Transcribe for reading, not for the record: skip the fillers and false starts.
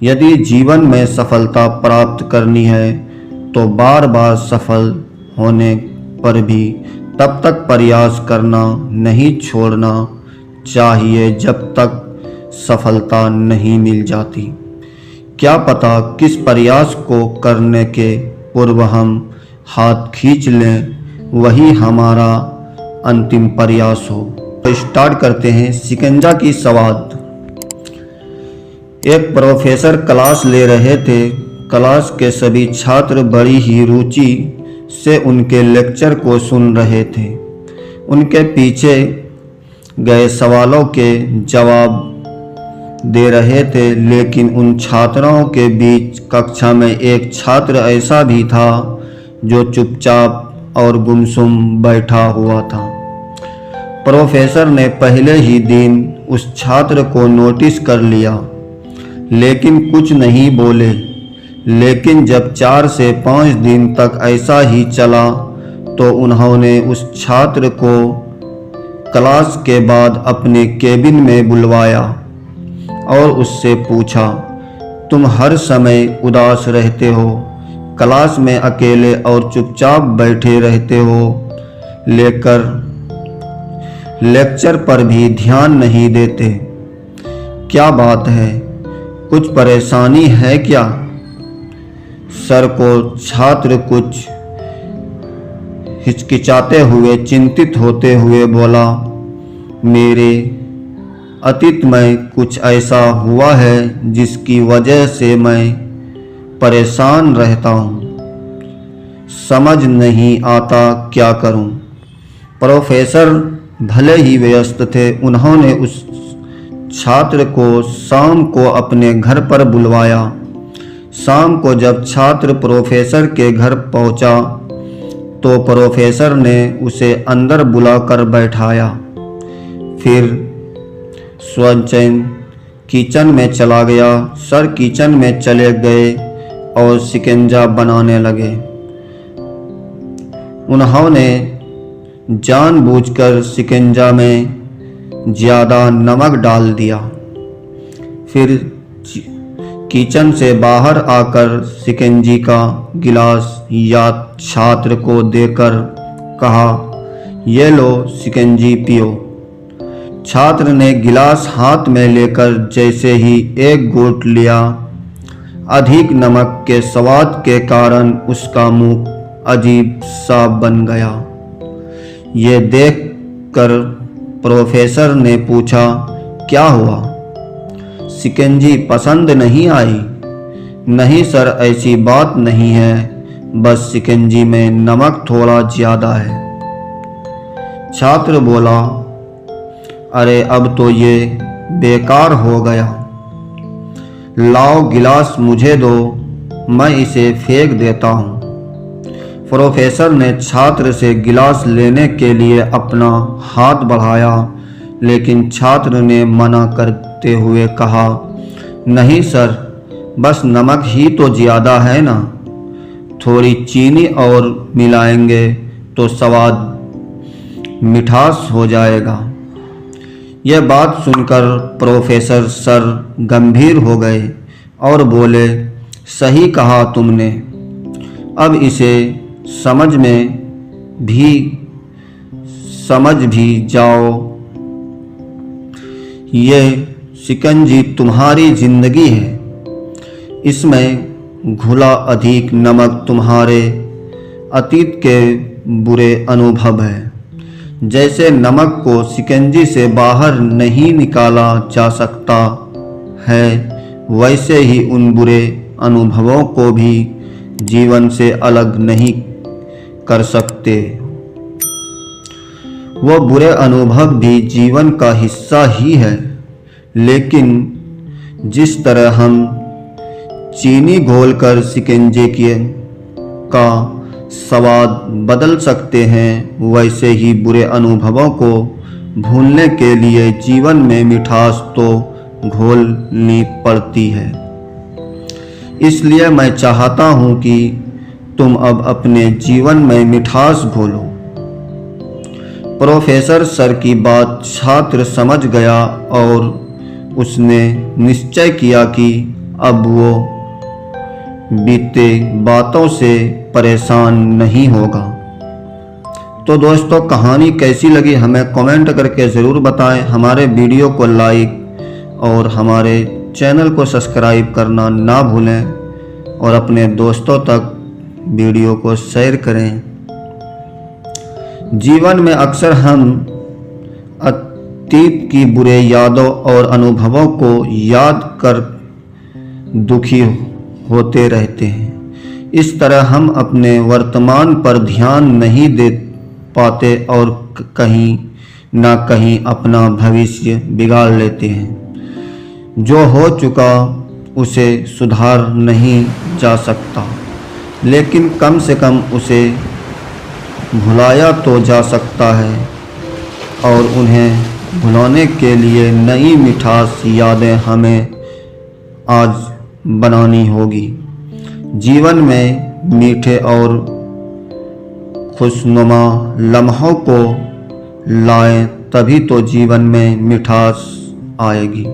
यदि जीवन में सफलता प्राप्त करनी है तो बार बार सफल होने पर भी तब तक प्रयास करना नहीं छोड़ना चाहिए जब तक सफलता नहीं मिल जाती। क्या पता किस प्रयास को करने के पूर्व हम हाथ खींच लें वही हमारा अंतिम प्रयास हो। तो स्टार्ट करते हैं शिकंजा की सवाद। एक प्रोफेसर क्लास ले रहे थे। क्लास के सभी छात्र बड़ी ही रुचि से उनके लेक्चर को सुन रहे थे। उनके पीछे गए सवालों के जवाब दे रहे थे, लेकिन उन छात्रों के बीच कक्षा में एक छात्र ऐसा भी था जो चुपचाप और गुमसुम बैठा हुआ था। प्रोफेसर ने पहले ही दिन उस छात्र को नोटिस कर लिया, लेकिन कुछ नहीं बोले। लेकिन जब 4 से 5 दिन तक ऐसा ही चला तो उन्होंने उस छात्र को क्लास के बाद अपने केबिन में बुलवाया और उससे पूछा, तुम हर समय उदास रहते हो, क्लास में अकेले और चुपचाप बैठे रहते हो, लेक्चर पर भी ध्यान नहीं देते। क्या बात है, कुछ परेशानी है क्या? सर को छात्र कुछ हिचकिचाते हुए, चिंतित होते हुए बोला, मेरे अतीत में कुछ ऐसा हुआ है जिसकी वजह से मैं परेशान रहता हूँ। समझ नहीं आता क्या करूँ। प्रोफेसर भले ही व्यस्त थे, उन्होंने उस छात्र को शाम को अपने घर पर बुलवाया। शाम को जब छात्र प्रोफेसर के घर पहुंचा तो प्रोफेसर ने उसे अंदर बुलाकर बैठाया। फिर स्वयं किचन में चला गया। सर किचन में चले गए और शिकंजा बनाने लगे। उन्होंने जानबूझकर शिकंजा में ज़्यादा नमक डाल दिया। फिर किचन से बाहर आकर शिकंजी का गिलास या छात्र को देकर कहा, ये लो शिकंजी पियो। छात्र ने गिलास हाथ में लेकर जैसे ही एक घूंट लिया, अधिक नमक के स्वाद के कारण उसका मुंह अजीब सा बन गया। ये देखकर प्रोफेसर ने पूछा, क्या हुआ? शिकंजी पसंद नहीं आई? नहीं सर, ऐसी बात नहीं है, बस शिकंजी में नमक थोड़ा ज़्यादा है। छात्र बोला, अरे अब तो ये बेकार हो गया। लाओ गिलास मुझे दो, मैं इसे फेंक देता हूँ। प्रोफेसर ने छात्र से गिलास लेने के लिए अपना हाथ बढ़ाया, लेकिन छात्र ने मना करते हुए कहा, नहीं सर, बस नमक ही तो ज़्यादा है ना, थोड़ी चीनी और मिलाएंगे तो स्वाद मिठास हो जाएगा। यह बात सुनकर प्रोफेसर सर गंभीर हो गए और बोले, सही कहा तुमने, अब इसे समझ भी जाओ। ये शिकंजी तुम्हारी जिंदगी है, इसमें घुला अधिक नमक तुम्हारे अतीत के बुरे अनुभव है। जैसे नमक को शिकंजी से बाहर नहीं निकाला जा सकता है, वैसे ही उन बुरे अनुभवों को भी जीवन से अलग नहीं कर सकते। वो बुरे अनुभव भी जीवन का हिस्सा ही है, लेकिन जिस तरह हम चीनी घोलकर शिकंजी का स्वाद बदल सकते हैं, वैसे ही बुरे अनुभवों को भूलने के लिए जीवन में मिठास तो घोलनी पड़ती है। इसलिए मैं चाहता हूँ कि तुम अब अपने जीवन में मिठास घोलो। प्रोफेसर सर की बात छात्र समझ गया और उसने निश्चय किया कि अब वो बीते बातों से परेशान नहीं होगा। तो दोस्तों, कहानी कैसी लगी हमें कमेंट करके ज़रूर बताएं। हमारे वीडियो को लाइक और हमारे चैनल को सब्सक्राइब करना ना भूलें और अपने दोस्तों तक वीडियो को शेयर करें। जीवन में अक्सर हम अतीत की बुरे यादों और अनुभवों को याद कर दुखी होते रहते हैं। इस तरह हम अपने वर्तमान पर ध्यान नहीं दे पाते और कहीं ना कहीं अपना भविष्य बिगाड़ लेते हैं। जो हो चुका उसे सुधार नहीं जा सकता, लेकिन कम से कम उसे भुलाया तो जा सकता है और उन्हें भुलाने के लिए नई मिठास यादें हमें आज बनानी होगी। जीवन में मीठे और खुशनुमा लम्हों को लाएं, तभी तो जीवन में मिठास आएगी।